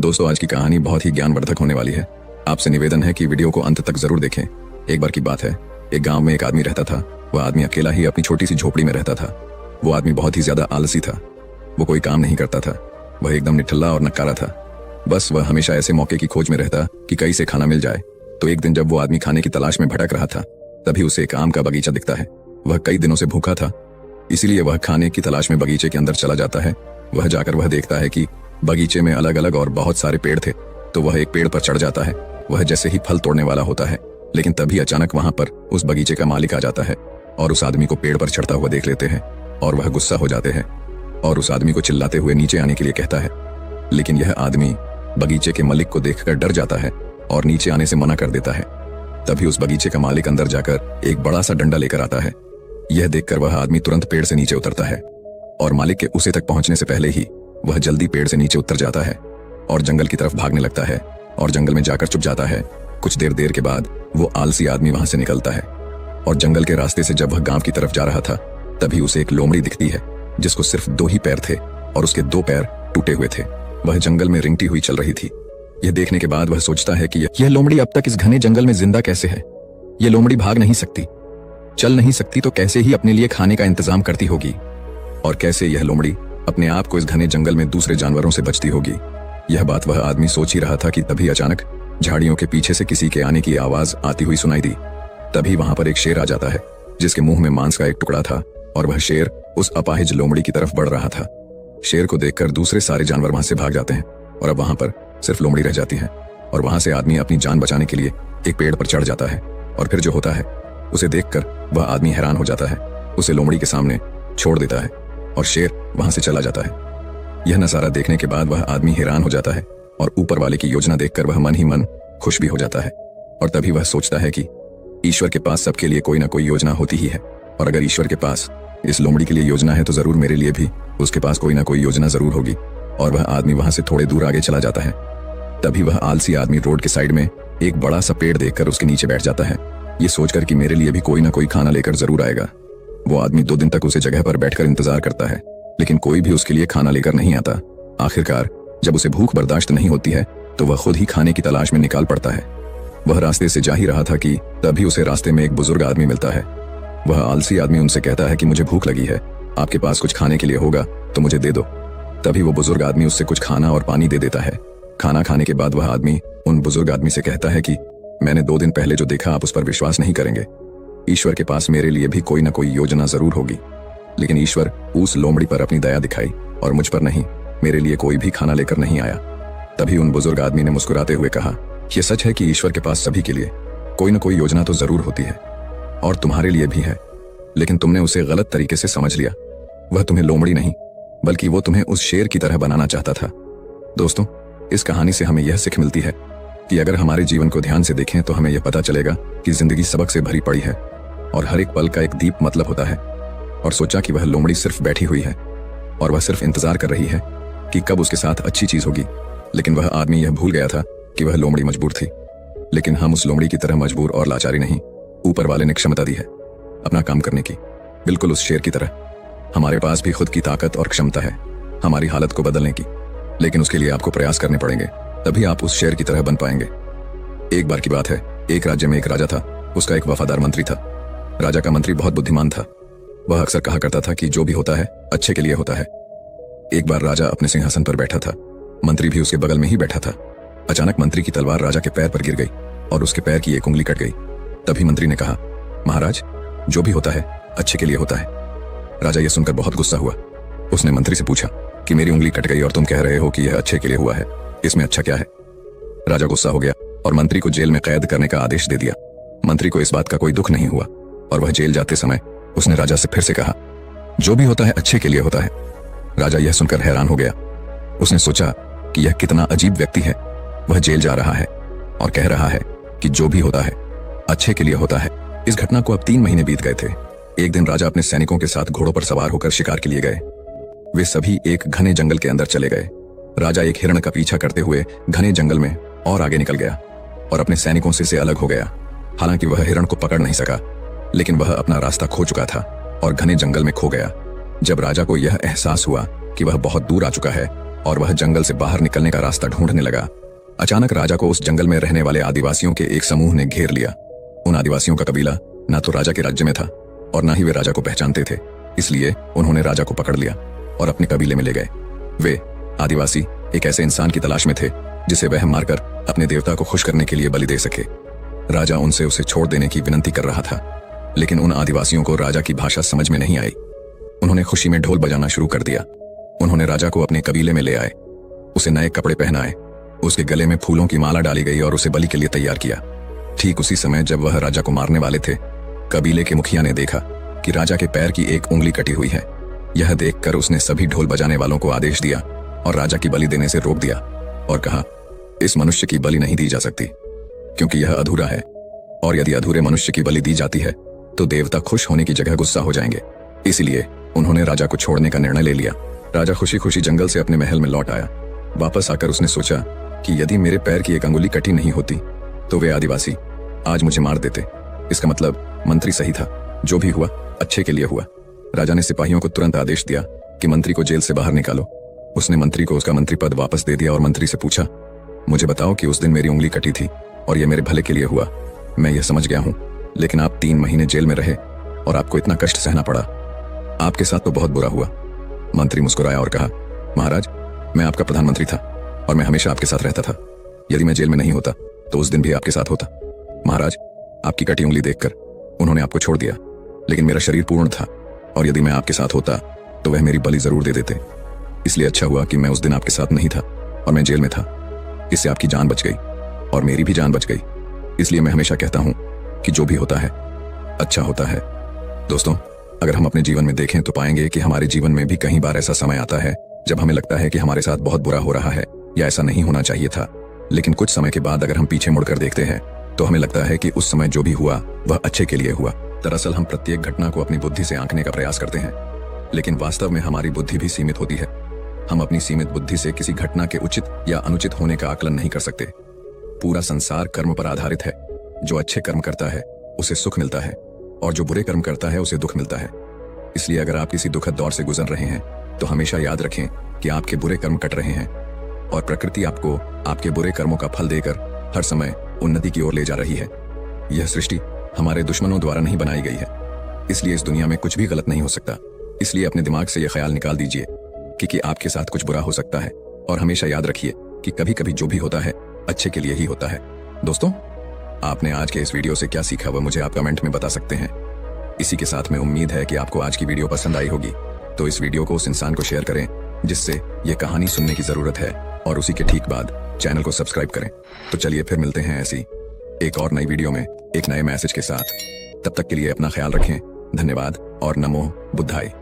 दोस्तों, आज की कहानी बहुत ही ज्ञानवर्धक होने वाली है। आपसे निवेदन है कि वीडियो को अंत तक जरूर देखें। एक बार की बात है, एक गांव में एक आदमी रहता था। वह आदमी अकेला ही अपनी छोटी सी झोपड़ी में रहता था। वो आदमी बहुत ही ज्यादा आलसी था। वो कोई काम नहीं करता था। वह एकदम निठल्ला और नकारा था। बस वह हमेशा ऐसे मौके की खोज में रहता कि कहीं से खाना मिल जाए। तो एक दिन जब वो आदमी खाने की तलाश में भटक रहा था, तभी उसे एक आम का बगीचा दिखता है। वह कई दिनों से भूखा था, इसीलिए वह खाने की तलाश में बगीचे के अंदर चला जाता है। वह जाकर वह देखता है कि बगीचे में अलग अलग और बहुत सारे पेड़ थे। तो वह एक पेड़ पर चढ़ जाता है। वह जैसे ही फल तोड़ने वाला होता है, लेकिन तभी अचानक वहां पर उस बगीचे का मालिक आ जाता है और उस आदमी को पेड़ पर चढ़ता हुआ देख लेते हैं और वह गुस्सा हो जाते हैं और उस आदमी को चिल्लाते हुए नीचे आने के लिए कहता है। लेकिन यह आदमी बगीचे के मालिक को देखकर डर जाता है और नीचे आने से मना कर देता है। तभी उस बगीचे का मालिक अंदर जाकर एक बड़ा सा डंडा लेकर आता है। यह देखकर वह आदमी तुरंत पेड़ से नीचे उतरता है और मालिक के उसे तक पहुंचने से पहले ही वह जल्दी पेड़ से नीचे उतर जाता है और जंगल की तरफ भागने लगता है और जंगल में जाकर छुप जाता है। कुछ देर के बाद वो आलसी आदमी वहां से निकलता है और जंगल के रास्ते से जब वह गांव की तरफ जा रहा था, तभी उसे एक लोमड़ी दिखती है जिसको सिर्फ 2 ही पैर थे और उसके 2 पैर टूटे हुए थे। वह जंगल में रिंगती हुई चल रही थी। यह देखने के बाद वह सोचता है कि यह लोमड़ी अब तक इस घने जंगल में जिंदा कैसे है। यह लोमड़ी भाग नहीं सकती, चल नहीं सकती, तो कैसे ही अपने लिए खाने का इंतजाम करती होगी और कैसे यह लोमड़ी अपने आप को इस घने जंगल में दूसरे जानवरों से बचती होगी। यह बात वह आदमी सोच ही रहा था कि तभी अचानक झाड़ियों के पीछे से किसी के आने की आवाज आती हुई सुनाई दी। तभी वहां पर एक शेर आ जाता है जिसके मुंह में मांस का एक टुकड़ा था और वह शेर उस अपाहिज लोमड़ी की तरफ बढ़ रहा था। शेर को देखकर दूसरे सारे जानवर वहां से भाग जाते हैं और अब वहां पर सिर्फ लोमड़ी रह जाती है और वहां से आदमी अपनी जान बचाने के लिए एक पेड़ पर चढ़ जाता है और फिर जो होता है उसे देखकर वह आदमी हैरान हो जाता है। उसे लोमड़ी के सामने छोड़ देता है और शेर वहां से चला जाता है। यह नजारा देखने के बाद वह आदमी हैरान हो जाता है और ऊपर वाले की योजना देखकर वह मन ही मन खुश भी हो जाता है। और तभी वह सोचता है कि ईश्वर के पास सबके लिए कोई ना कोई योजना होती ही है और अगर ईश्वर के पास इस लोमड़ी के लिए योजना है तो जरूर मेरे लिए भी उसके पास कोई ना कोई योजना जरूर होगी। और वह आदमी वहां से थोड़े दूर आगे चला जाता है। तभी वह आलसी आदमी रोड के साइड में एक बड़ा सा पेड़ देखकर उसके नीचे बैठ जाता है, ये सोचकर कि मेरे लिए भी कोई ना कोई खाना लेकर जरूर आएगा। वो आदमी 2 दिन तक उसे जगह पर बैठकर इंतजार करता है, लेकिन कोई भी उसके लिए खाना लेकर नहीं आता। आखिरकार जब उसे भूख बर्दाश्त नहीं होती है तो वह खुद ही खाने की तलाश में निकाल पड़ता है। वह रास्ते से जा ही रहा था कि तभी उसे रास्ते में एक बुजुर्ग आदमी मिलता है। वह आलसी आदमी उनसे कहता है कि मुझे भूख लगी है, आपके पास कुछ खाने के लिए होगा तो मुझे दे दो। तभी वो बुजुर्ग आदमी उससे कुछ खाना और पानी दे देता है। खाना खाने के बाद वह आदमी उन बुजुर्ग आदमी से कहता है कि मैंने 2 दिन पहले जो देखा आप उस पर विश्वास नहीं करेंगे। ईश्वर के पास मेरे लिए भी कोई ना कोई योजना जरूर होगी, लेकिन ईश्वर उस लोमड़ी पर अपनी दया दिखाई और मुझ पर नहीं, मेरे लिए कोई भी खाना लेकर नहीं आया। तभी उन बुजुर्ग आदमी ने मुस्कुराते हुए कहा, यह सच है कि ईश्वर के पास सभी के लिए कोई ना कोई योजना तो जरूर होती है और तुम्हारे लिए भी है, लेकिन तुमने उसे गलत तरीके से समझ लिया। वह तुम्हें लोमड़ी नहीं बल्कि वो तुम्हें उस शेर की तरह बनाना चाहता था। दोस्तों, इस कहानी से हमें यह सीख मिलती है कि अगर हमारे जीवन को ध्यान से देखें तो हमें यह पता चलेगा कि जिंदगी सबक से भरी पड़ी है और हर एक पल का एक दीप मतलब होता है। और सोचा कि वह लोमड़ी सिर्फ बैठी हुई है और वह सिर्फ इंतजार कर रही है कि कब उसके साथ अच्छी चीज होगी, लेकिन वह आदमी यह भूल गया था कि वह लोमड़ी मजबूर थी। लेकिन हम उस लोमड़ी की तरह मजबूर और लाचारी नहीं, ऊपर वाले ने क्षमता दी है अपना काम करने की, बिल्कुल उस शेर की तरह। हमारे पास भी खुद की ताकत और क्षमता है हमारी हालत को बदलने की, लेकिन उसके लिए आपको प्रयास करने पड़ेंगे, तभी आप उस शेर की तरह बन पाएंगे। एक बार की बात है, एक राज्य में एक राजा था। उसका एक वफादार मंत्री था। राजा का मंत्री बहुत बुद्धिमान था। वह अक्सर कहा करता था कि जो भी होता है अच्छे के लिए होता है। एक बार राजा अपने सिंहासन पर बैठा था, मंत्री भी उसके बगल में ही बैठा था। अचानक मंत्री की तलवार राजा के पैर पर गिर गई और उसके पैर की एक उंगली कट गई। तभी मंत्री ने कहा, महाराज, जो भी होता है अच्छे के लिए होता है। राजा यह सुनकर बहुत गुस्सा हुआ। उसने मंत्री से पूछा कि मेरी उंगली कट गई और तुम कह रहे हो कि यह अच्छे के लिए हुआ है, इसमें अच्छा क्या है? राजा गुस्सा हो गया और मंत्री को जेल में कैद करने का आदेश दे दिया। मंत्री को इस बात का कोई दुख नहीं हुआ और वह जेल जाते समय उसने राजा से फिर से कहा, जो भी होता है अच्छे के लिए होता है। राजा यह सुनकर हैरान हो गया। उसने सोचा कि यह कितना अजीब व्यक्ति है। वह जेल जा रहा है और कह रहा है कि जो भी होता है अच्छे के लिए होता है। इस घटना को अब 3 महीने बीत गए थे। एक दिन राजा अपने सैनिकों के साथ घोड़ों पर सवार होकर शिकार के लिए गए। वे सभी एक घने जंगल के अंदर चले गए। राजा एक हिरण का पीछा करते हुए घने जंगल में और आगे निकल गया और अपने सैनिकों से अलग हो गया। हालांकि वह हिरण को पकड़ नहीं सका, लेकिन वह अपना रास्ता खो चुका था और घने जंगल में खो गया। जब राजा को यह एहसास हुआ कि वह बहुत दूर आ चुका है, और वह जंगल से बाहर निकलने का रास्ता ढूंढने लगा। अचानक राजा को उस जंगल में रहने वाले आदिवासियों के एक समूह ने घेर लिया। उन आदिवासियों का कबीला ना तो राजा के राज्य में था और ना ही वे राजा को पहचानते थे, इसलिए उन्होंने राजा को पकड़ लिया और अपने कबीले में ले गए। वे आदिवासी एक ऐसे इंसान की तलाश में थे जिसे वह मारकर अपने देवता को खुश करने के लिए बलि दे सके। राजा उनसे उसे छोड़ देने की विनती कर रहा था, लेकिन उन आदिवासियों को राजा की भाषा समझ में नहीं आई। उन्होंने खुशी में ढोल बजाना शुरू कर दिया। उन्होंने राजा को अपने कबीले में ले आए, उसे नए कपड़े पहनाए, उसके गले में फूलों की माला डाली गई और उसे बलि के लिए तैयार किया। ठीक उसी समय जब वह राजा को मारने वाले थे, कबीले के मुखिया ने देखा कि राजा के पैर की एक उंगली कटी हुई है। यह देखकर उसने सभी ढोल बजाने वालों को आदेश दिया और राजा की बलि देने से रोक दिया और कहा, इस मनुष्य की बलि नहीं दी जा सकती क्योंकि यह अधूरा है, और यदि अधूरे मनुष्य की बलि दी जाती है तो देवता खुश होने की जगह गुस्सा हो जाएंगे। इसलिए उन्होंने राजा को छोड़ने का निर्णय ले लिया। राजा खुशी खुशी जंगल से अपने महल में लौट आया। वापस आकर उसने सोचा कि यदि मेरे पैर की एक अंगुली कटी नहीं होती तो वे आदिवासी आज मुझे मार देते। इसका मतलब मंत्री सही था, जो भी हुआ अच्छे के लिए हुआ। राजा ने सिपाहियों को तुरंत आदेश दिया कि मंत्री को जेल से बाहर निकालो। उसने मंत्री को उसका मंत्री पद वापस दे दिया और मंत्री से पूछा, मुझे बताओ कि उस दिन मेरी उंगली कटी थी और यह मेरे भले के लिए हुआ। मैं यह समझ गया हूं, लेकिन आप 3 महीने जेल में रहे और आपको इतना कष्ट सहना पड़ा। आपके साथ तो बहुत बुरा हुआ। मंत्री मुस्कुराया और कहा, महाराज, मैं आपका प्रधानमंत्री था और मैं हमेशा आपके साथ रहता था। यदि मैं जेल में नहीं होता तो उस दिन भी आपके साथ होता। महाराज, आपकी कटी उंगली देखकर उन्होंने आपको छोड़ दिया, लेकिन मेरा शरीर पूर्ण था और यदि मैं आपके साथ होता तो वह मेरी बलि जरूर दे देते। इसलिए अच्छा हुआ कि मैं उस दिन आपके साथ नहीं था और मैं जेल में था। इससे आपकी जान बच गई और मेरी भी जान बच गई। इसलिए मैं हमेशा कहता हूं कि जो भी होता है अच्छा होता है। दोस्तों, अगर हम अपने जीवन में देखें तो पाएंगे कि हमारे जीवन में भी कई बार ऐसा समय आता है जब हमें लगता है कि हमारे साथ बहुत बुरा हो रहा है या ऐसा नहीं होना चाहिए था, लेकिन कुछ समय के बाद अगर हम पीछे मुड़कर देखते हैं तो हमें लगता है कि उस समय जो भी हुआ वह अच्छे के लिए हुआ। दरअसल हम प्रत्येक घटना को अपनी बुद्धि से आंकने का प्रयास करते हैं, लेकिन वास्तव में हमारी बुद्धि भी सीमित होती है। हम अपनी सीमित बुद्धि से किसी घटना के उचित या अनुचित होने का आकलन नहीं कर सकते। पूरा संसार कर्म पर आधारित है। जो अच्छे कर्म करता है उसे सुख मिलता है और जो बुरे कर्म करता है उसे दुख मिलता है। इसलिए अगर आप किसी दुखद दौर से गुजर रहे हैं तो हमेशा याद रखें कि आपके बुरे कर्म कट रहे हैं और प्रकृति आपको आपके बुरे कर्मों का फल देकर हर समय उन्नति की ओर ले जा रही है। यह सृष्टि हमारे दुश्मनों द्वारा नहीं बनाई गई है, इसलिए इस दुनिया में कुछ भी गलत नहीं हो सकता। इसलिए अपने दिमाग से यह ख्याल निकाल दीजिए कि आपके साथ कुछ बुरा हो सकता है, और हमेशा याद रखिए कि कभी कभी जो भी होता है अच्छे के लिए ही होता है। दोस्तों, आपने आज के इस वीडियो से क्या सीखा वह मुझे आप कमेंट में बता सकते हैं। इसी के साथ में उम्मीद है कि आपको आज की वीडियो पसंद आई होगी, तो इस वीडियो को उस इंसान को शेयर करें जिससे ये कहानी सुनने की जरूरत है, और उसी के ठीक बाद चैनल को सब्सक्राइब करें। तो चलिए फिर मिलते हैं ऐसी एक और नई वीडियो में एक नए मैसेज के साथ। तब तक के लिए अपना ख्याल रखें। धन्यवाद और नमो बुद्धाय।